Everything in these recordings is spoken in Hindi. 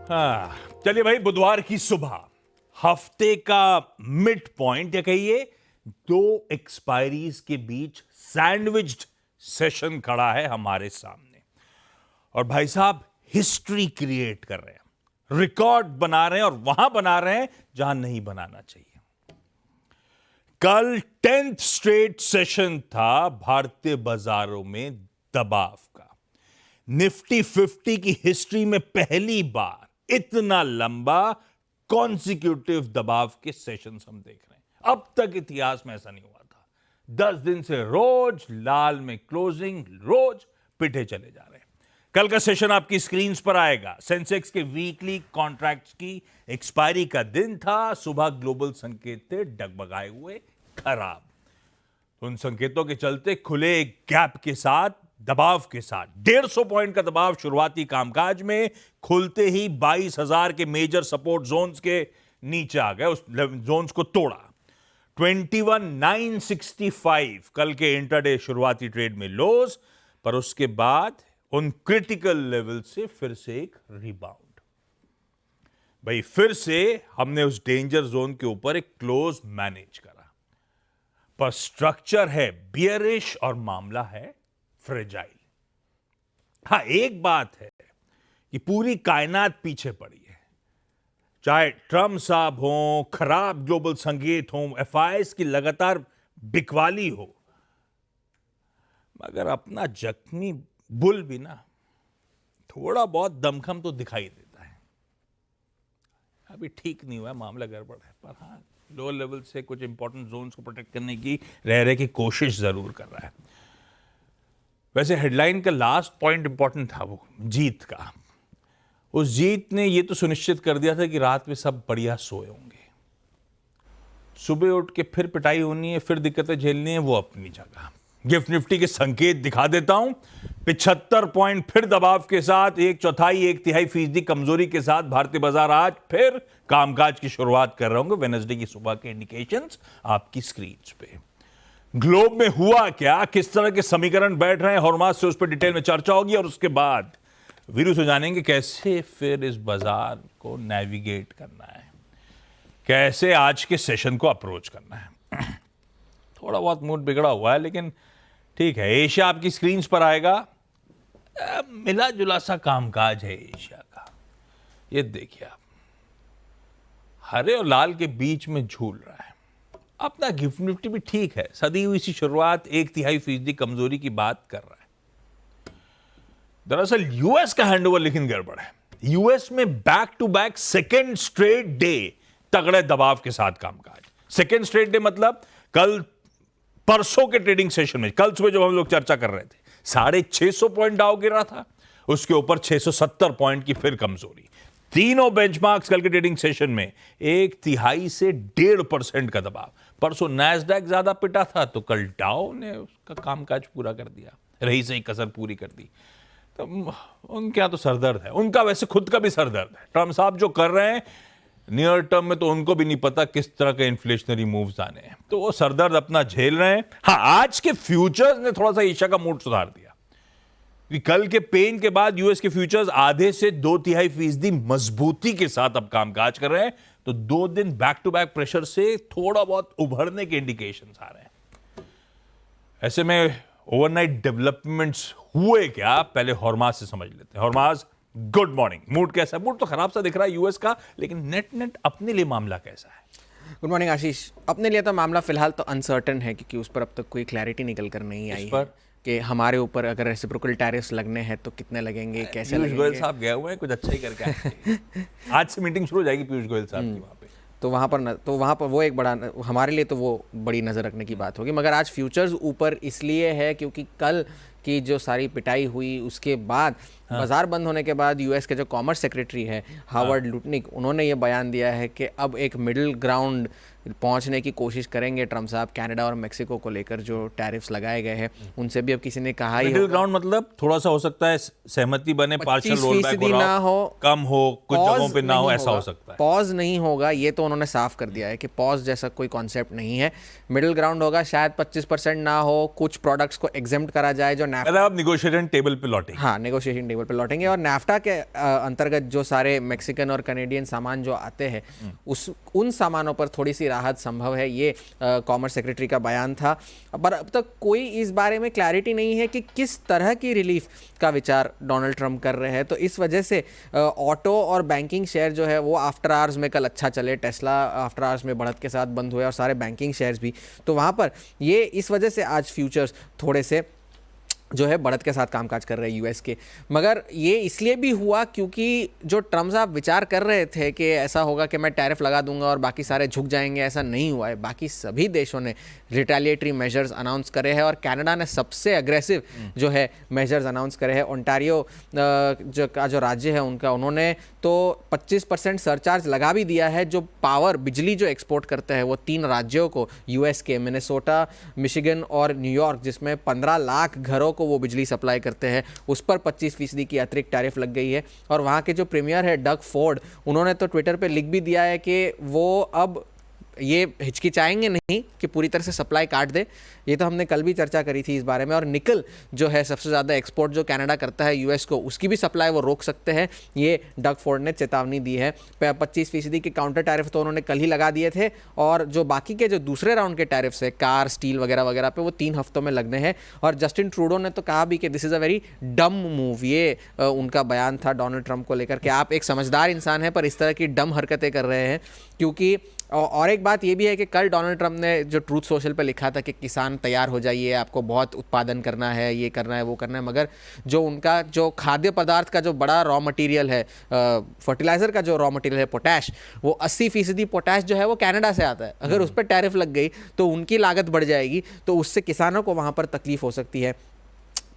हाँ, चलिए भाई, बुधवार की सुबह हफ्ते का मिड पॉइंट या कहिए दो एक्सपायरीज के बीच सैंडविच्ड सेशन खड़ा है हमारे सामने। और भाई साहब हिस्ट्री क्रिएट कर रहे हैं, रिकॉर्ड बना रहे हैं और वहां बना रहे हैं जहां नहीं बनाना चाहिए। कल 10th स्ट्रेट सेशन था भारतीय बाजारों में दबाव का। निफ्टी 50 की हिस्ट्री में पहली बार इतना लंबा कॉन्सिक्यूटिव दबाव के सेशंस हम देख रहे हैं। अब तक इतिहास में ऐसा नहीं हुआ था। 10 दिन से रोज लाल में क्लोजिंग, रोज पिटे चले जा रहे हैं। कल का सेशन आपकी स्क्रीन पर आएगा। सेंसेक्स के वीकली कॉन्ट्रैक्ट्स की एक्सपायरी का दिन था। सुबह ग्लोबल संकेत थे डगमगाए हुए खराब। उन संकेतों के चलते खुले गैप के साथ, दबाव के साथ 150 पॉइंट का दबाव शुरुआती कामकाज में खुलते ही 22,000 के मेजर सपोर्ट जोन्स के नीचे आ गए। उस जोन्स को तोड़ा। 21,965 कल के इंट्राडे शुरुआती ट्रेड में लोज, पर उसके बाद उन क्रिटिकल लेवल से फिर से एक रिबाउंड। भाई फिर से हमने उस डेंजर जोन के ऊपर एक क्लोज मैनेज करा, पर स्ट्रक्चर है बियरिश और मामला है फ्रेजाइल। हां, एक बात है कि पूरी कायनात पीछे पड़ी है। चाहे ट्रम्प साहब हो, खराब ग्लोबल संकेत हो, एफआईएस की लगातार बिकवाली हो, मगर अपना जख्मी बुल भी ना थोड़ा बहुत दमखम तो दिखाई देता है। अभी ठीक नहीं हुआ है, मामला गड़बड़ है, पर हां लो लेवल से कुछ इंपॉर्टेंट जोन्स को प्रोटेक्ट करने की रह की कोशिश जरूर कर रहा है। वैसे हेडलाइन का लास्ट पॉइंट इंपॉर्टेंट था, वो जीत का। उस जीत ने ये तो सुनिश्चित कर दिया था कि रात में सब बढ़िया सोए होंगे। सुबह उठ के फिर पिटाई होनी है, फिर दिक्कतें झेलनी है, वो अपनी जगह। गिफ्ट निफ्टी के संकेत दिखा देता हूं। 75 पॉइंट फिर दबाव के साथ, 1/4-1/3% कमजोरी के साथ भारतीय बाजार आज फिर कामकाज की शुरुआत कर रहे होंगे। वेडनेसडे की सुबह के इंडिकेशंस आपकी स्क्रीन पे। ग्लोब में हुआ क्या, किस तरह के समीकरण बैठ रहे हैं हॉर्मास से, उस पर डिटेल में चर्चा होगी। और उसके बाद वीरू से जानेंगे कैसे फिर इस बाजार को नेविगेट करना है, कैसे आज के सेशन को अप्रोच करना है। थोड़ा बहुत मूड बिगड़ा हुआ है, लेकिन ठीक है। एशिया आपकी स्क्रीन पर आएगा। मिला जुला सा कामकाज है एशिया का। ये देखिए आप, हरे और लाल के बीच में झूल रहा है। अपना गिफ्ट निफ्टी भी ठीक है, सदी हुई सी शुरुआत 1/3% कमजोरी की बात कर रहा है। दरअसल यूएस का हैंडओवर लेकिन गड़बड़ है। यूएस में back to back second straight day तगड़े दबाव के साथ कामकाज। सेकेंड स्ट्रेट डे मतलब कल परसों के ट्रेडिंग सेशन में, कल सुबह जब हम लोग चर्चा कर रहे थे, 650 पॉइंट डाउ गिरा था, उसके ऊपर 670 पॉइंट की फिर कमजोरी। तीनों बेंचमार्क्स कल के ट्रेडिंग सेशन में 1/3 से 1.5% का दबाव। परसों नैस्डैक ज्यादा पिटा था, तो कल डाउ ने उसका कामकाज पूरा कर दिया, रही सही कसर पूरी कर दी। तो उनके यहां तो सरदर्द है, उनका वैसे खुद का भी सरदर्द है। ट्रम्प साहब जो कर रहे हैं नियर टर्म में, तो उनको भी नहीं पता किस तरह के इन्फ्लेशनरी मूव्स आने हैं, तो वो सरदर्द अपना झेल रहे हैं। हाँ, आज के फ्यूचर्स ने थोड़ा सा एशिया का मूड सुधार दिया। कल के पेन के बाद यूएस के फ्यूचर्स आधे से 2/3% मजबूती के साथ अब कामकाज कर रहे हैं। तो 2 दिन बैक टू बैक प्रेशर से थोड़ा बहुत उभरने के इंडिकेशंस आ रहे हैं। ऐसे में ओवरनाइट डेवलपमेंट्स हुए क्या, पहले हॉर्मास से समझ लेते हैं। हॉर्मास, गुड मॉर्निंग। मूड कैसा है? मूड तो खराब सा दिख रहा है यूएस का, लेकिन नेट अपने लिए मामला कैसा है? गुड मॉर्निंग आशीष। अपने लिए तो मामला फिलहाल तो अनसर्टन है, क्योंकि उस पर अब तक कोई क्लैरिटी निकल कर नहीं आई है कि हमारे ऊपर अगर रेसिप्रोकल टैरिफ्स लगने हैं तो कितने लगेंगे, कैसे लगेंगे। पीयूष गोयल साहब गए हुए हैं, कुछ अच्छा ही करके आए। आज से मीटिंग शुरू हो जाएगी पीयूष गोयल साहब की वहाँ पे। तो वहाँ पर वो एक बड़ा, हमारे लिए तो वो बड़ी नज़र रखने की बात होगी। मगर आज फ्यूचर्स ऊपर इसलिए है क्योंकि कल की जो सारी पिटाई हुई उसके बाद, बाजार बंद होने के बाद यूएस के जो कॉमर्स सेक्रेटरी है हावर्ड लुटनिक, उन्होंने ये बयान दिया है कि अब एक मिडिल ग्राउंड पहुंचने की कोशिश करेंगे ट्रम्प साहब। कनाडा और मेक्सिको को लेकर जो टैरिफ्स लगाए गए हैं उनसे भी अब किसी ने कहा ही मिडिल ग्राउंड मतलब थोड़ा सा हो सकता है सहमति बने, पार्शियल रोलबैक ना हो, कम हो, कुछ जगहों पे ना हो, ऐसा हो सकता है। पॉज नहीं होगा, ये तो उन्होंने साफ कर दिया है कि पॉज जैसा कोई कॉन्सेप्ट नहीं है। मिडिल ग्राउंड होगा, शायद 25% ना हो, कुछ प्रोडक्ट्स को एग्जेम्प्ट करा जाए जो मतलब आप नेगोशिएशन टेबल पे लौटेंगे। हाँ, नेगोशिएशन टेबल लेवल पे लौटेंगे। और नाफ्टा के अंतर्गत जो सारे मैक्सिकन और कनेडियन सामान जो आते हैं उन सामानों पर थोड़ी सी राहत संभव है, ये कॉमर्स सेक्रेटरी का बयान था। पर अब तक कोई इस बारे में क्लैरिटी नहीं है कि किस तरह की रिलीफ का विचार डोनाल्ड ट्रंप कर रहे हैं। तो इस वजह से ऑटो और बैंकिंग शेयर जो है वो आफ्टर आवर्स में कल अच्छा चले। टेस्ला आफ्टर आवर्स में बढ़त के साथ बंद हुए और सारे बैंकिंग शेयर्स भी। तो वहाँ पर ये इस वजह से आज फ्यूचर्स थोड़े से जो है बढ़त के साथ कामकाज कर रहे हैं यूएस के। मगर ये इसलिए भी हुआ क्योंकि जो ट्रम्प साहब विचार कर रहे थे कि ऐसा होगा कि मैं टैरिफ लगा दूंगा और बाकी सारे झुक जाएंगे, ऐसा नहीं हुआ है। बाकी सभी देशों ने रिटेलिएटरी मेजर्स अनाउंस करे हैं और कनाडा ने सबसे अग्रेसिव जो है मेजर्स अनाउंस करे हैं। ओंटारियो जो राज्य है उन्होंने तो 25% सरचार्ज लगा भी दिया है। जो पावर बिजली जो एक्सपोर्ट करते हैं वो 3 राज्यों को, यूएस के मिनेसोटा, मिशिगन और न्यूयॉर्क, जिसमें 15 लाख घरों को वो बिजली सप्लाई करते हैं, उस पर 25% की अतिरिक्त टैरिफ लग गई है। और वहाँ के जो प्रीमियर है डग फोर्ड, उन्होंने तो ट्विटर पे लिख भी दिया है कि वो अब ये हिचकिचाएंगे नहीं कि पूरी तरह से सप्लाई काट दे। ये तो हमने कल भी चर्चा करी थी इस बारे में। और निकल जो है सबसे ज़्यादा एक्सपोर्ट जो कनाडा करता है यूएस को, उसकी भी सप्लाई वो रोक सकते हैं। ये डग फोर्ड ने चेतावनी दी है। 25% के काउंटर टैरिफ तो उन्होंने कल ही लगा दिए थे और जो बाकी के जो दूसरे राउंड के टैरिफ्स है कार, स्टील वगैरह वगैरह पे, वो 3 हफ्तों में लगने हैं। और जस्टिन ट्रूडो ने तो कहा भी कि दिस इज़ अ वेरी डम मूव। ये उनका बयान था डोनाल्ड ट्रंप को लेकर कि आप एक समझदार इंसान हैं पर इस तरह की डम हरकतें कर रहे हैं। क्योंकि और एक बात ये भी है कि कल डोनाल्ड ट्रंप ने जो ट्रूथ सोशल पे लिखा था कि किसान तैयार हो जाइए, आपको बहुत उत्पादन करना है, ये करना है, वो करना है। मगर जो उनका जो खाद्य पदार्थ का जो बड़ा रॉ मटेरियल है, फर्टिलाइज़र का जो रॉ मटेरियल है पोटैश, वो 80% पोटैश जो है वो कनाडा से आता है। अगर उस पर टैरिफ लग गई तो उनकी लागत बढ़ जाएगी, तो उससे किसानों को वहाँ पर तकलीफ हो सकती है।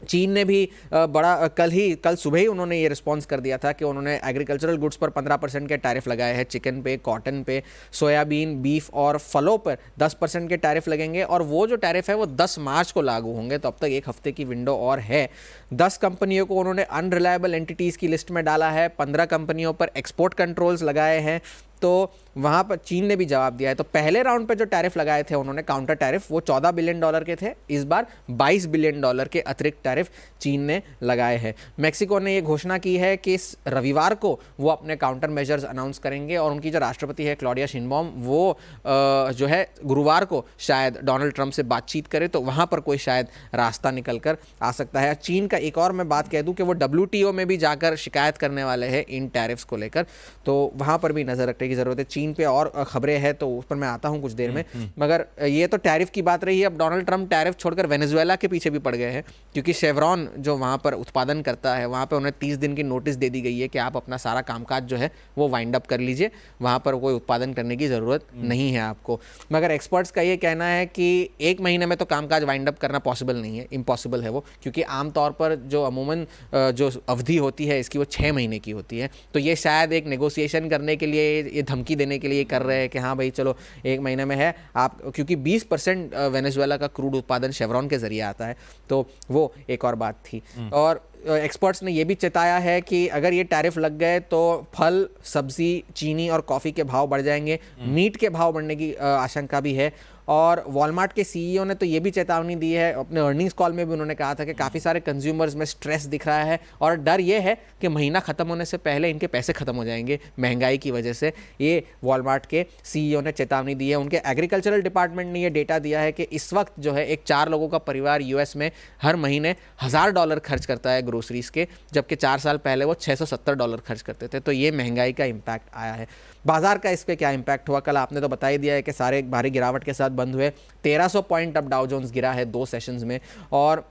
चीन ने भी कल सुबह ही उन्होंने ये रिस्पॉन्स कर दिया था कि उन्होंने एग्रीकल्चरल गुड्स पर 15% के टैरिफ लगाए हैं। चिकन पे, कॉटन पे, सोयाबीन, बीफ और फलों पर 10% के टैरिफ लगेंगे। और वो जो टैरिफ है वो 10 मार्च को लागू होंगे, तो अब तक 1 हफ्ते की विंडो और है। 10 कंपनियों को उन्होंने अनरिलायबल एंटिटीज़ की लिस्ट में डाला है। 15 कंपनियों पर एक्सपोर्ट कंट्रोल्स लगाए हैं। तो वहाँ पर चीन ने भी जवाब दिया है। तो पहले राउंड पे जो टैरिफ लगाए थे उन्होंने काउंटर टैरिफ, वो $14 बिलियन के थे। इस बार $22 बिलियन के अतिरिक्त टैरिफ चीन ने लगाए हैं। मेक्सिको ने ये घोषणा की है कि इस रविवार को वो अपने काउंटर मेजर्स अनाउंस करेंगे और उनकी जो राष्ट्रपति है क्लॉडिया शिनबॉम, वो जो है गुरुवार को शायद डोनाल्ड ट्रंप से बातचीत करे, तो वहाँ पर कोई शायद रास्ता निकल कर आ सकता है। चीन का एक और मैं बात कह दूँ कि वो WTO में भी जाकर शिकायत करने वाले हैं इन टैरिफ्स को लेकर, तो वहाँ पर भी नज़र रखने की ज़रूरत है। चीन पे और खबरें हैं तो उस पर मैं आता हूं कुछ देर में। मगर ये तो टैरिफ की बात रही है। अब डोनाल्ड ट्रंप टैरिफ छोड़कर वेनेजुएला के पीछे भी पड़ गए हैं, क्योंकि शेवरॉन जो वहां पर उत्पादन करता है, वहां पे उन्हें 30 दिन की नोटिस दे दी गई है कि आप अपना सारा कामकाज जो है वो वाइंड अप कर लीजिए, वहां पर कोई उत्पादन करने की ज़रूरत नहीं है आपको। मगर एक्सपर्ट्स का ये कहना है कि 1 महीने में तो कामकाज वाइंड अप करना पॉसिबल नहीं है, इम्पॉसिबल है वो, क्योंकि आमतौर पर जो अमूमन जो अवधि होती है इसकी वो 6 महीने की होती है। तो ये शायद एक नेगोशिएशन करने के लिए, ये धमकी देने के लिए कर रहे हैं कि हाँ भाई चलो 1 महीने में है आप, क्योंकि 20% वेनेजुएला का क्रूड उत्पादन शेवरॉन के जरिए आता है, तो वो एक और बात थी। और एक्सपर्ट्स ने ये भी चेताया है कि अगर ये टैरिफ लग गए तो फल, सब्जी, चीनी और कॉफ़ी के भाव बढ़ जाएंगे। मीट के भाव बढ़ने की आशंका भी है। और वॉलमार्ट के CEO ने तो ये भी चेतावनी दी है, अपने अर्निंग्स कॉल में भी उन्होंने कहा था कि काफ़ी सारे कंज्यूमर्स में स्ट्रेस दिख रहा है और डर ये है कि महीना ख़त्म होने से पहले इनके पैसे ख़त्म हो जाएंगे महंगाई की वजह से। ये वॉलमार्ट के CEO ने चेतावनी दी है। उनके एग्रीकल्चरल डिपार्टमेंट ने ये डेटा दिया है कि इस वक्त जो है एक 4 लोगों का परिवार US में हर महीने $1000 खर्च करता है ग्रोसरीज के, जबकि 4 साल पहले वो $670 खर्च करते थे। तो ये महंगाई का इम्पैक्ट आया है। बाजार का इस पर क्या इम्पैक्ट हुआ, कल आपने तो बता ही दिया है कि सारे भारी गिरावट के साथ बंद हुए। 1300 पॉइंट अब डाउ जोन्स गिरा है 2 सेशंस में। और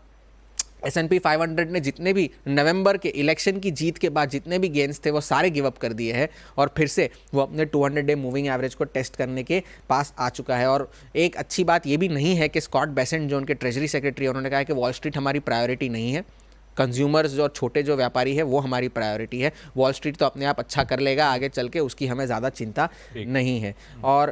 S&P 500 ने जितने भी नवंबर के इलेक्शन की जीत के बाद जितने भी गेन्स थे वो सारे गिव अप कर दिए हैं और फिर से वो अपने 200 डे मूविंग एवरेज को टेस्ट करने के पास आ चुका है। और एक अच्छी बात ये भी नहीं है कि स्कॉट बेसेंट जो उनके ट्रेजरी सेक्रेटरी, उन्होंने कहा है कि वॉल स्ट्रीट हमारी प्रायोरिटी नहीं है, कंज्यूमर्स और छोटे जो व्यापारी है वो हमारी प्रायोरिटी है। वॉल स्ट्रीट तो अपने आप अच्छा कर लेगा आगे चल के, उसकी हमें ज़्यादा चिंता नहीं है। और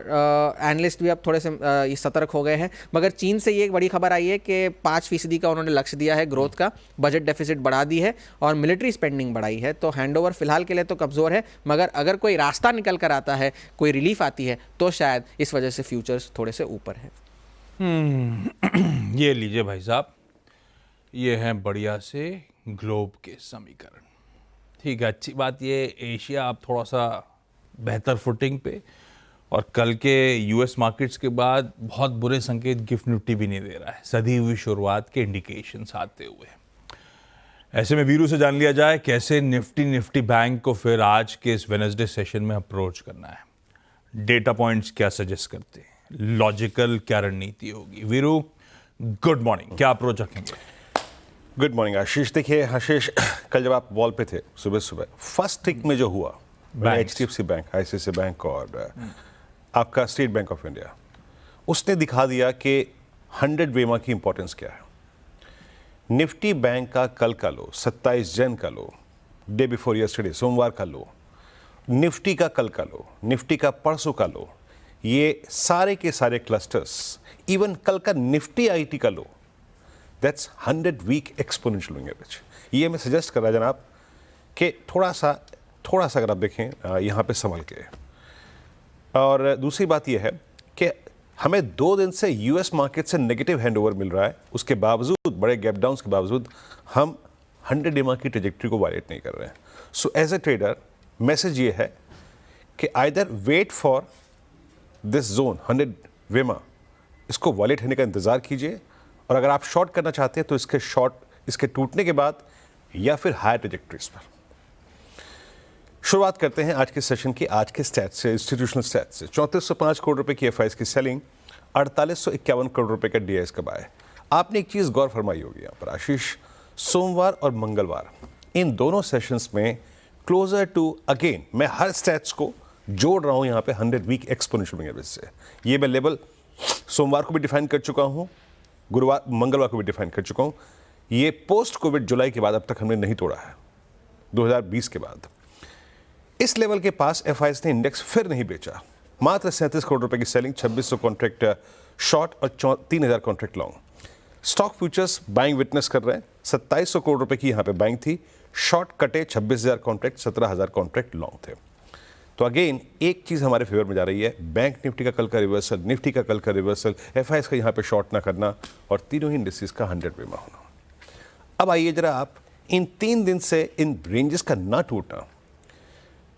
एनालिस्ट भी अब थोड़े से सतर्क हो गए हैं। मगर चीन से ये एक बड़ी खबर आई है कि 5% का उन्होंने लक्ष्य दिया है ग्रोथ का, बजट डेफिसिट बढ़ा दी है और मिलिट्री स्पेंडिंग बढ़ाई है। तो हैंडओवर फिलहाल के लिए तो कमज़ोर है, मगर अगर कोई रास्ता निकल कर आता है, कोई रिलीफ आती है, तो शायद इस वजह से फ्यूचर्स थोड़े से ऊपर है। ये लीजिए भाई साहब, ये हैं बढ़िया से ग्लोब के समीकरण। ठीक है, अच्छी बात ये एशिया अब थोड़ा सा बेहतर फुटिंग पे, और कल के यूएस मार्केट्स के बाद बहुत बुरे संकेत गिफ्ट निफ्टी भी नहीं दे रहा है, सधी हुई शुरुआत के इंडिकेशंस आते हुए। ऐसे में वीरू से जान लिया जाए कैसे निफ्टी बैंक को फिर आज के इस वेडनेसडे सेशन में अप्रोच करना है। डेटा पॉइंट्स क्या सजेस्ट करते हैं, लॉजिकल क्या रणनीति होगी। वीरू, गुड मॉर्निंग, क्या अप्रोच रखेंगे? गुड मॉर्निंग आशीष। देखिए आशीष, कल जब आप वॉल पे थे सुबह सुबह, फर्स्ट टिक में जो हुआ HDFC बैंक, ICICI बैंक और आपका स्टेट बैंक ऑफ इंडिया, उसने दिखा दिया कि 100 वेमा की इंपॉर्टेंस क्या है। निफ्टी बैंक का कल का लो 27 जन का लो, डे बिफोर यस्टरडे सोमवार का लो, निफ्टी का कल का लो, निफ्टी का परसों का लो, ये सारे के सारे क्लस्टर्स, इवन कल का निफ्टी IT का low, that's 100 week exponential moving average. ये मैं सजेस्ट कर रहा जनाब कि थोड़ा सा अगर आप देखें यहाँ पे संभल के। और दूसरी बात ये है कि हमें 2 दिन से US मार्केट से नेगेटिव हैंडओवर मिल रहा है, उसके बावजूद बड़े गैप डाउन्स के बावजूद हम 100 EMA की ट्रेजेक्ट्री को वायलेट नहीं कर रहे हैं। So as a trader message ये है कि either wait for this zone 100 वेमा, इसको वायलेट होने का इंतज़ार कीजिए, और अगर आप शॉर्ट करना चाहते हैं तो इसके टूटने के बाद या फिर हायर ट्रेजेक्ट्रीज पर। शुरुआत करते हैं आज के सेशन की, आज के स्टैट्स से, इंस्टीट्यूशनल स्टैट्स से। 3405 करोड़ रुपए की FIs की सेलिंग, 4851 करोड़ रुपए का DIs का बाय। आपने एक चीज़ गौर फरमाई होगी यहाँ पर आशीष, सोमवार और मंगलवार इन दोनों सेशंस में क्लोजर टू, अगेन मैं हर स्टैट्स को जोड़ रहा हूँ यहाँ पे 100 वीक एक्सपोनेंशियल मूविंग एवरेज से। ये मैं लेवल सोमवार को भी डिफाइन कर चुका हूँ, मंगलवार को भी डिफाइन कर चुका हूँ। ये पोस्ट कोविड जुलाई के बाद अब तक हमने नहीं तोड़ा है, 2020 के बाद। इस लेवल के पास FIs ने इंडेक्स फिर नहीं बेचा। मात्र 37 करोड़ रुपए की सेलिंग, 2600 कॉन्ट्रैक्ट शॉर्ट और 3000 contract long. Stock futures buying witness कर रहे हैं। 2700 करोड़ रुपए की यहाँ पे बाइंग थी, शॉर्ट कटे 26,000 कॉन्ट्रैक्ट, 17,000 कॉन्ट्रैक्ट लॉन्ग थे। तो अगेन एक चीज़ हमारे फेवर में जा रही है, बैंक निफ्टी का कल का रिवर्सल, निफ्टी का कल का रिवर्सल, FIs का यहाँ पे शॉर्ट ना करना, और तीनों ही इंडिसेस का 100 वेमा होना। अब आइए जरा आप इन 3 दिन से इन रेंजेस का ना टूटना।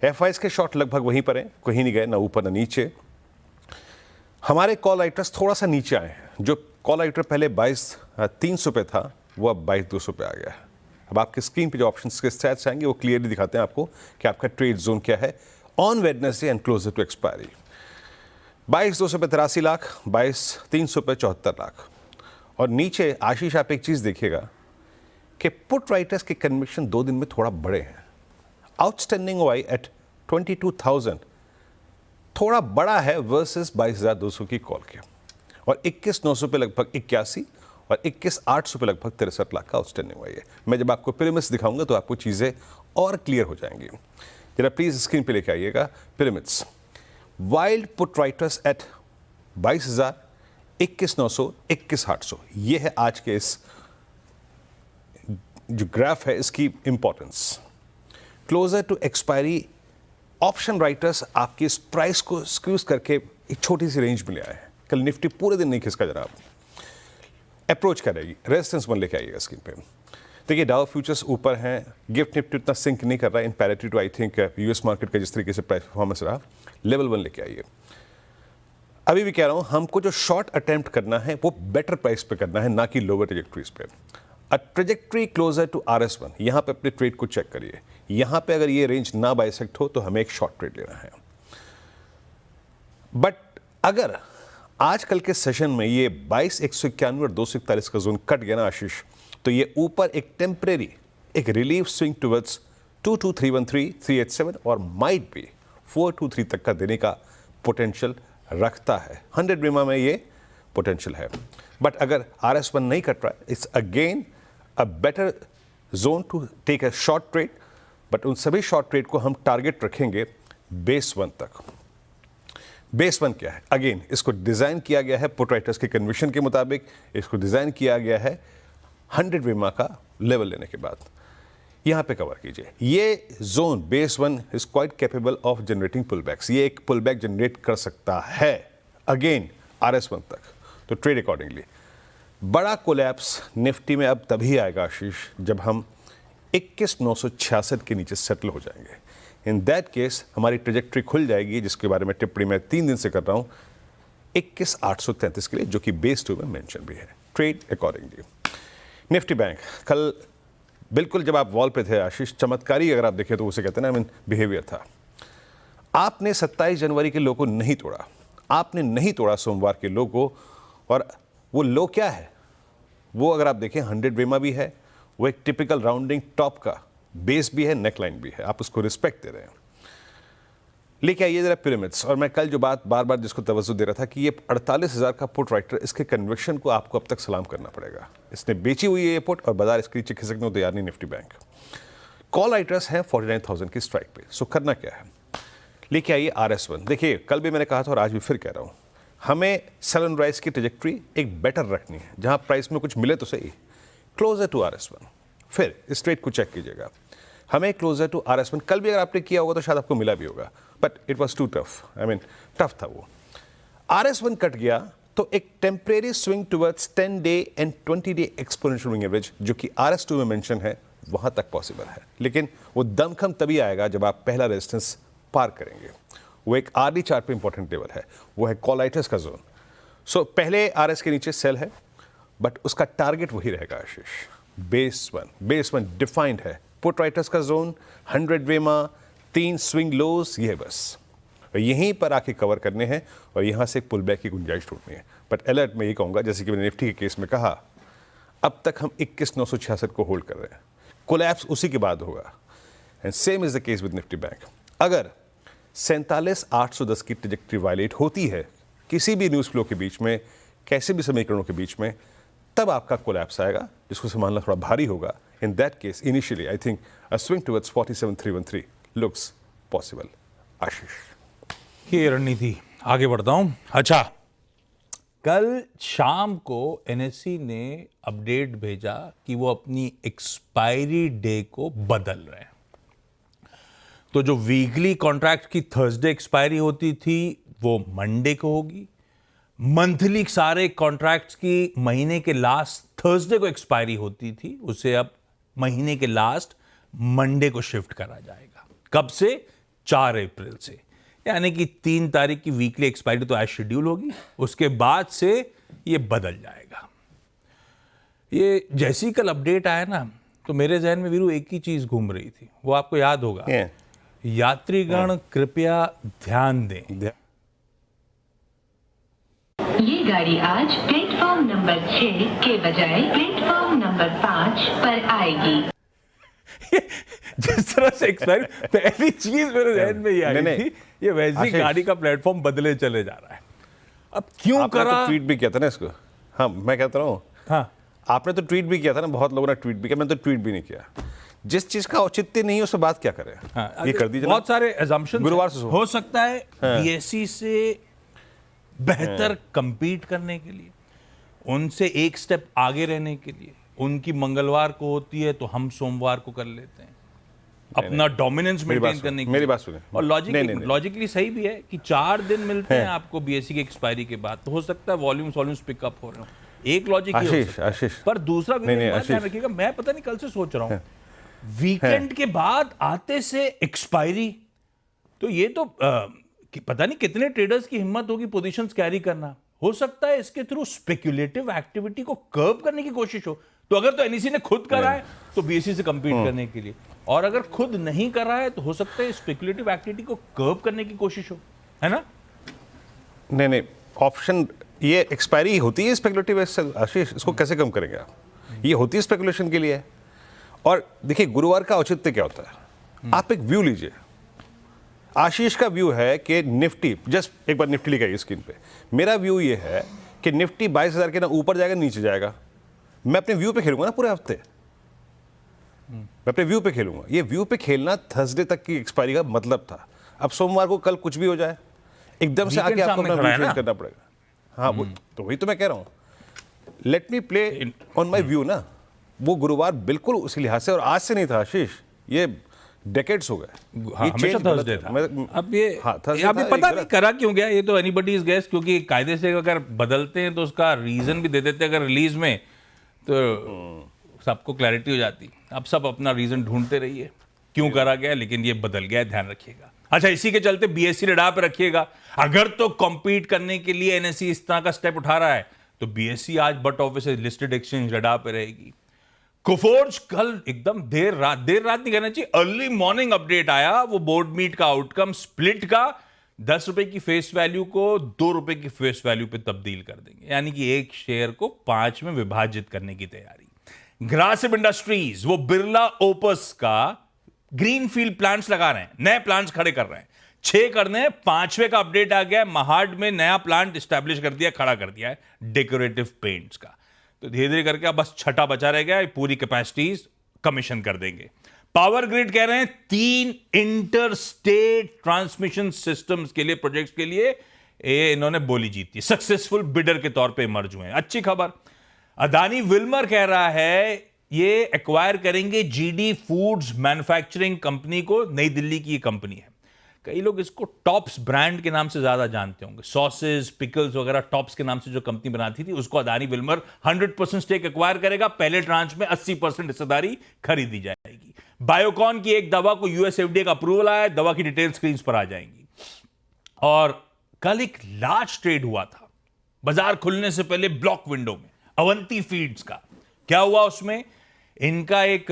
FIs के शॉर्ट लगभग वहीं पर हैं, कहीं नहीं गए, ना ऊपर ना नीचे। हमारे कॉल राइटर्स थोड़ा सा नीचे आए हैं। जो कॉल राइटर पहले 22,300 पे था, वो अब 22,200 पे आ गया है। अब आपके स्क्रीन पे जो ऑप्शंस के स्टैट्स आएंगे वो क्लियरली दिखाते हैं आपको कि आपका ट्रेड जोन क्या है on Wednesday and closer to expiry. 22,200 पे 83 लाख, 22,300 पे 74 लाख। और नीचे आशीष आप एक चीज़ देखिएगा कि पुट राइटर्स के कन्विक्शन 2 दिन में थोड़ा बड़े हैं। आउटस्टैंडिंग OI एट 22,000 थोड़ा बड़ा है वर्सेस 22,200 की कॉल के, और 21,900 पे लगभग 81 और 21,800 पे लगभग 63 लाख का आउटस्टैंडिंग OI है। मैं जब आपको पिरामिड्स दिखाऊंगा तो आपको चीज़ें और क्लियर हो जाएंगी। जरा प्लीज स्क्रीन पे लेके आइएगा pyramids. Wild put writers at 22,000, 21,900, 21,800, ये है आज के इस जो ग्राफ है इसकी importance. Closer to expiry option writers आपकी इस प्राइस को स्क्यूज करके एक छोटी सी रेंज में ले आए हैं। कल निफ्टी पूरे दिन नहीं खिसका जनाब, अप्रोच करेगी, रेजिस्टेंस वन लेके आइएगा स्क्रीन पे। देखिए डाउ फ्यूचर्स ऊपर हैं, गिफ्ट निफ्टी उतना सिंक नहीं कर रहा है in parity to I think US market का जिस तरीके से प्राइस परफॉर्मेंस रहा। लेवल 1 लेके आइए। अभी भी कह रहा हूं, हमको जो शॉर्ट अटेम्प्ट करना है वो बेटर प्राइस पे करना है, ना कि लोअर ट्रेजेक्ट्रीज पे। अ ट्रेजेक्ट्री क्लोजर टू RS1, यहां पे अपने ट्रेड को चेक करिए। यहां पे अगर ये रेंज ना बाइसेक्ट हो तो हमें एक शॉर्ट ट्रेड लेना है। बट अगर आजकल के सेशन में ये 22,191 और 241 का जोन कट गया ना आशीष, तो ये ऊपर एक टेम्परेरी एक रिलीफ स्विंग टुवर्ड्स 22,313, 387 और माइट भी 423 तक का देने का पोटेंशियल रखता है। 100 बीमा में ये पोटेंशियल है। बट अगर RS1 नहीं कट रहा है, it's again a better zone to take a short trade. But उन सभी शॉर्ट ट्रेड को हम टारगेट रखेंगे बेस 1 तक। बेस 1 क्या है? अगेन इसको डिज़ाइन किया गया है पुट राइटर्स के कन्विक्शन के मुताबिक, इसको डिज़ाइन किया गया है 100 बीमा का लेवल लेने के बाद। यहाँ पे कवर कीजिए। ये zone base 1 is quite capable of generating pullbacks. ये एक पुलबैक जनरेट कर सकता है अगेन RS1 तक, तो ट्रेड अकॉर्डिंगली। बड़ा कोलैप्स निफ्टी में अब तभी आएगा आशीष जब हम 21,966 के नीचे सेटल हो जाएंगे। इन दैट केस हमारी ट्रेजेक्ट्री खुल जाएगी, जिसके बारे में टिप्पणी मैं 3 दिन से कर रहा हूं, 21,833 के लिए, जो कि बेस 2 में मेंशन भी है। Trade accordingly. निफ्टी बैंक कल बिल्कुल जब आप वॉल पे थे आशीष, चमत्कारी अगर आप देखें तो उसे कहते हैं ना, बिहेवियर था। आपने 27 जनवरी के लो को नहीं तोड़ा, आपने नहीं तोड़ा सोमवार के लो को, और वो लो क्या है, वो अगर आप देखें 100 वेमा भी है, वो एक टिपिकल राउंडिंग टॉप का बेस भी है, नेकलाइन भी है, आप उसको रिस्पेक्ट दे रहे हैं। लेके आइए जरा पिरामिड्स, और मैं कल जो बात बार बार जिसको तवज्जो दे रहा था कि ये 48,000 का पुट राइटर, इसके कन्विक्शन को आपको अब तक सलाम करना पड़ेगा। इसने बेची हुई है ये पुट और बाजार इसके नीचे खिसकने को तैयार नहीं। निफ्टी बैंक कॉल राइटर्स हैं 49,000 की स्ट्राइक पे। सो करना क्या है, लेके आइए RS1। देखिए कल भी मैंने कहा था और आज भी फिर कह रहा हूँ, हमें सेल एंड राइज की ट्रेजेक्ट्री एक बेटर रखनी है, जहाँ प्राइस में कुछ मिले तो सही, क्लोजर टू RS1। फिर इस ट्रेड को चेक कीजिएगा, हमें क्लोजर टू RS1, कल भी अगर आपने किया होगा तो शायद आपको मिला भी होगा, but it was too tough, tough था वो। RS1 कट गया तो एक temporary swing towards 10 day and 20 day exponential moving average, जो कि RS2 में मेंशन है, वहां तक पॉसिबल है। लेकिन वो दमखम तभी आएगा जब आप पहला रेजिस्टेंस पार करेंगे। वो एक RD चार्ट पे इंपॉर्टेंट लेवल है, वो है कॉल राइटर्स का जोन। सो पहले RS के नीचे सेल है, बट उसका टारगेट वही रहेगा आशीष, बेस 1 डिफाइंड है, पुट राइटर्स का जोन 100 वेमा, 3 स्विंग लोज, ये है बस, यहीं पर आके कवर करने हैं और यहां से पुल बैक की गुंजाइश ढूंढनी है। बट अलर्ट में ये कहूंगा, जैसे कि मैंने निफ्टी के केस में कहा, अब तक हम 21,966 को होल्ड कर रहे हैं, कोलैप्स उसी के बाद होगा। And same is the case with Nifty bank. अगर 47,810 की ट्रेजेक्ट्री वायलेट होती है किसी भी न्यूज़ फ्लो के बीच में, कैसे भी समीकरणों के बीच में, तब आपका कोलैप्स आएगा, जिसको संभालना थोड़ा भारी होगा। In that case initially I think a swing towards 47,313 looks possible. Ashish, ये रणनीति, आगे बढ़ता हूं। अच्छा, कल शाम को NSE ने अपडेट भेजा कि वो अपनी एक्सपायरी डे को बदल रहे हैं। तो जो वीकली कॉन्ट्रैक्ट की थर्सडे एक्सपायरी होती थी वो मंडे को होगी, मंथली सारे कॉन्ट्रैक्ट्स की महीने के लास्ट थर्सडे को एक्सपायरी होती थी, उसे अब महीने के लास्ट मंडे को शिफ्ट करा जाएगा। कब से? 4 अप्रैल से, यानी कि 3 तारीख की वीकली एक्सपायरी तो आज शेड्यूल होगी, उसके बाद से ये बदल जाएगा। ये जैसी कल अपडेट आया ना, तो मेरे जहन में वीरू एक ही चीज घूम रही थी, वो आपको याद होगा, यात्रीगण कृपया ध्यान दें। ये गाड़ी आज प्लेटफॉर्म नंबर 6 के बजाय प्लेटफॉर्म नंबर 5 पर आएगी। जिस तरह से एक्सपायरी, पहली चीज मेरे जहन में ये आई थी, ये वैसी गाड़ी का प्लेटफॉर्म बदले चले जा रहा है। अब क्यों करा? तो ट्वीट भी किया था ना इसको। हाँ, मैं कहता हूँ, हाँ, आपने तो ट्वीट भी किया था ना, बहुत लोगों ने ट्वीट भी किया, मैंने तो ट्वीट भी नहीं किया। जिस चीज का औचित्य नहीं है उससे बात क्या करें। हाँ, ये कर दीजिए। बहुत सारे assumptions गुरुवार से हो सकता है BSE से बेहतर कंपीट करने के लिए, उनसे एक स्टेप आगे रहने के लिए, उनकी मंगलवार को होती है तो हम सोमवार को कर लेते हैं, अपना डोमिनेंस मेंटेन करने के लिए। मेरी बात सुनिए, और लॉजिकली सही भी है कि 4 दिन मिलते हैं आपको BSE की एक्सपायरी के बाद, तो हो सकता है वॉल्यूम्स पिकअप हो रहे हो। एक लॉजिक आशीष, पर दूसरा ध्यान रखिएगा, मैं पता नहीं कल से सोच रहा हूं, वीकेंड के बाद आते से एक्सपायरी, तो ये तो पता नहीं कितने ट्रेडर्स की हिम्मत होगी पोजीशंस कैरी करना। हो सकता है इसके थ्रू स्पेक्युलेटिव एक्टिविटी को कर्व करने की कोशिश हो। तो अगर तो NSE ने खुद करा है तो BSE से कंपीट करने के लिए, और अगर खुद नहीं कर रहा है तो हो सकता है स्पेक्युलेटिव एक्टिविटी को कर्व करने की कोशिश हो, है ना? नहीं, ऑप्शन ये एक्सपायरी होती है स्पेक्युलेटिव। आशीष, इसको कैसे कम करेंगे आप? ये होती है स्पेकुलेशन के लिए। और देखिए गुरुवार का औचित्य क्या होता है, आप एक व्यू लीजिए। आशीष का व्यू है कि निफ्टी, जस्ट एक बार निफ्टी लिखाइए स्क्रीन पे। मेरा व्यू ये है कि निफ्टी 22,000 के ना ऊपर जाएगा नीचे जाएगा। मैं अपने व्यू पे खेलूंगा ना पूरे हफ्ते, मैं अपने व्यू पे खेलूंगा। ये व्यू पे खेलना थर्सडे तक की एक्सपायरी का मतलब था। अब सोमवार को कल कुछ भी हो जाए, एकदम से आके आपको अपना व्यू चेंज करना पड़ेगा। हाँ, वो तो वही तो मैं कह रहा हूँ, let me play on my view ना। वो गुरुवार बिल्कुल उसी लिहाज से, और आज से नहीं था आशीष, ये डेकेड्स हो गए। हाँ, हमेशा थर्सडे था। अब ये पता नहीं करा क्यों गया, ये तो एनीबॉडीज गेस, क्योंकि कायदे से अगर बदलते हैं तो उसका रीजन भी दे देते हैं। अगर रिलीज में तो सबको क्लैरिटी हो जाती। अब सब अपना रीजन ढूंढते रहिए क्यों करा गया, लेकिन ये बदल गया, ध्यान रखिएगा। अच्छा, इसी के चलते बीएसई रडार पे रखिएगा। अगर तो कॉम्पीट करने के लिए एनएसई इस तरह का स्टेप उठा रहा है तो बीएसई आज but office listed exchange radar पे रहेगी। कोफोर्ज कल एकदम देर रात नहीं कहना चाहिए, अर्ली मॉर्निंग अपडेट आया, वो बोर्ड मीट का आउटकम स्प्लिट का 10 रुपए की फेस वैल्यू को 2 रुपए की फेस वैल्यू पे तब्दील कर देंगे, यानी कि एक शेयर को 5 में विभाजित करने की तैयारी। ग्रासिम इंडस्ट्रीज वो बिरला ओपस का ग्रीनफील्ड प्लांट्स लगा रहे हैं, नए प्लांट्स खड़े कर रहे हैं, 6 करने हैं, 5वें का अपडेट आ गया, महाड में नया प्लांट स्टैब्लिश कर दिया, खड़ा कर दिया है डेकोरेटिव पेंट्स का। तो धीरे धीरे करके अब बस 6 बचा रह गया, पूरी कैपेसिटीज कमीशन कर देंगे। पावर ग्रिड कह रहे हैं 3 इंटर स्टेट ट्रांसमिशन सिस्टम्स के लिए, प्रोजेक्ट्स के लिए ये इन्होंने बोली जीती, सक्सेसफुल बिडर के तौर पे इमर्ज हुए हैं। अच्छी खबर। अदानी विल्मर कह रहा है ये एक्वायर करेंगे जीडी फूड्स मैन्युफैक्चरिंग कंपनी को, नई दिल्ली की ये कंपनी है। कई लोग इसको टॉप्स ब्रांड के नाम से ज्यादा जानते होंगे, सॉसेस पिकल्स वगैरह टॉप्स के नाम से जो कंपनी बनाती थी, उसको अदानी विल्मर 100% स्टेक एक्वायर करेगा। पहले ट्रांच में 80% हिस्सेदारी खरीदी जाएगी। बायोकॉन की एक दवा को यूएस एफडीए का अप्रूवल आया, दवा की डिटेल स्क्रीन पर आ जाएंगी। और कल एक लार्ज ट्रेड हुआ था बाजार खुलने से पहले ब्लॉक विंडो में, अवंती फीड्स का। क्या हुआ उसमें? इनका एक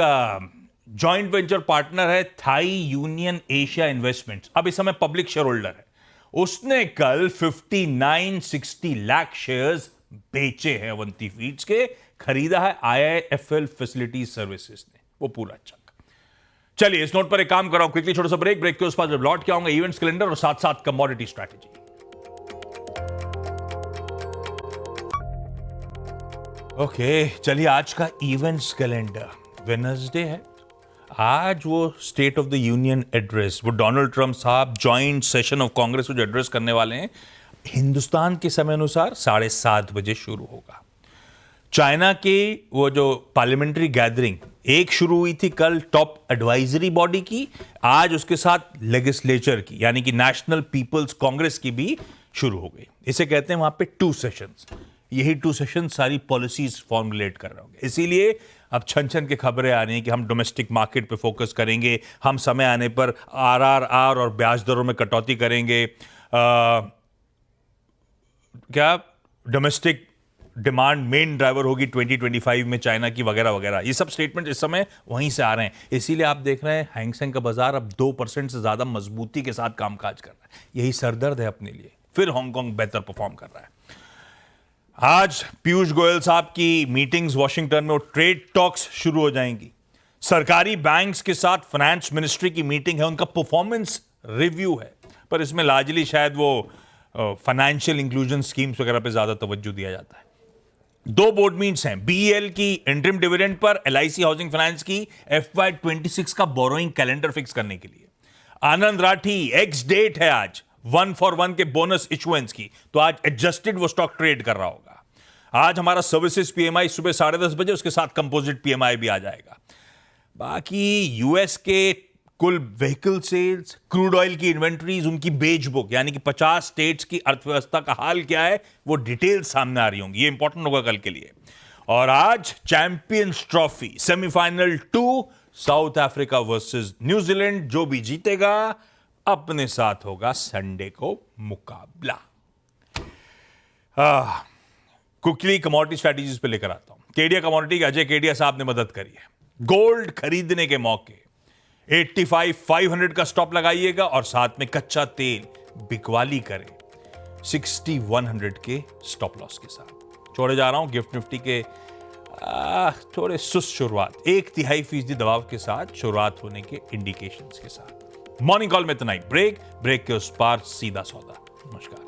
जॉइंट वेंचर पार्टनर है थाई यूनियन एशिया इन्वेस्टमेंट्स, अब इस समय पब्लिक शेयर होल्डर है, उसने कल 5960 लाख शेयर्स बेचे हैं अवंती फीड्स के, खरीदा है IIFL फैसिलिटी सर्विसेज ने, वो पूरा चक। चलिए इस नोट पर एक काम कर रहा हूं, क्विकली छोटा सा ब्रेक के उस पास जब लौट के आऊंगा इवेंट्स कैलेंडर और साथ साथ कमोडिटी स्ट्रैटेजी। ओके, चलिए आज का इवेंट्स कैलेंडर। वेडनेसडे है आज, वो state of the union address, वो डोनाल्ड ट्रंप साहब जॉइंट सेशन ऑफ कांग्रेस को जो एड्रेस करने वाले हैं, हिंदुस्तान के समय अनुसार 7:30 बजे शुरू होगा। चाइना की वो जो पार्लियामेंट्री गैदरिंग एक शुरू हुई थी कल टॉप एडवाइजरी बॉडी की, आज उसके साथ लेजिस्लेचर की यानी कि नेशनल पीपल्स कांग्रेस की भी शुरू हो गई। इसे कहते हैं वहां पे 2 सेशंस, यही 2 सेशन सारी पॉलिसीज फॉर्मुलेट कर रहे होंगे। इसीलिए अब छन छन की खबरें आ रही हैं कि हम डोमेस्टिक मार्केट पे फोकस करेंगे, हम समय आने पर आरआरआर और ब्याज दरों में कटौती करेंगे, क्या डोमेस्टिक डिमांड मेन ड्राइवर होगी 2025 में चाइना की, वगैरह वगैरह। ये सब स्टेटमेंट इस समय वहीं से आ रहे हैं। इसीलिए आप देख रहे हैं हैंगसेंग का बाजार अब 2% से ज्यादा मजबूती के साथ कामकाज कर रहा है। यही सरदर्द है अपने लिए। फिर हांगकांग बेहतर परफॉर्म कर रहा है। आज पीयूष गोयल साहब की मीटिंग्स वॉशिंगटन में, ट्रेड टॉक्स शुरू हो जाएंगी। सरकारी बैंक्स के साथ फाइनेंस मिनिस्ट्री की मीटिंग है, उनका परफॉर्मेंस रिव्यू है, पर इसमें लार्जली शायद वो फाइनेंशियल इंक्लूजन स्कीम्स वगैरह पे ज्यादा तवज्जो दिया जाता है। 2 बोर्ड मीट्स हैं, BEL की interim dividend per, LIC housing finance की FY26 का बोरोइंग कैलेंडर फिक्स करने के लिए। आनंद राठी एक्स डेट है आज 1 for 1 के बोनस इशुएंस की, तो आज एडजस्टेड वो स्टॉक ट्रेड कर रहा होगा। आज हमारा सर्विसेज PMI सुबह 10:30 बजे, उसके साथ कंपोजिट PMI भी आ जाएगा। बाकी यूएस के कुल व्हीकल सेल्स, क्रूड ऑयल की इन्वेंट्रीज, उनकी बेच बुक यानी कि 50 स्टेट्स की अर्थव्यवस्था का हाल क्या है, वो डिटेल सामने आ रही होंगी। ये इंपॉर्टेंट होगा कल के लिए। और आज champions trophy semifinal 2, south Africa versus New Zealand, जो भी जीतेगा अपने साथ होगा संडे को मुकाबला। क्विकली कमोडिटी स्ट्रैटेजीज पे लेकर आता हूं। केडिया कमोडिटी के अजय केडिया साहब ने मदद करी है। गोल्ड खरीदने के मौके 85,500 का स्टॉप लगाइएगा और साथ में कच्चा तेल बिकवाली करें 6100 के स्टॉप लॉस के साथ। छोड़े जा रहा हूं गिफ्ट निफ्टी के थोड़े सुस्त शुरुआत, 1/3% दबाव के साथ शुरुआत होने के इंडिकेशंस के साथ। मॉर्निंग कॉल में इतना ही। ब्रेक के उस पार सीधा सौदा। नमस्कार।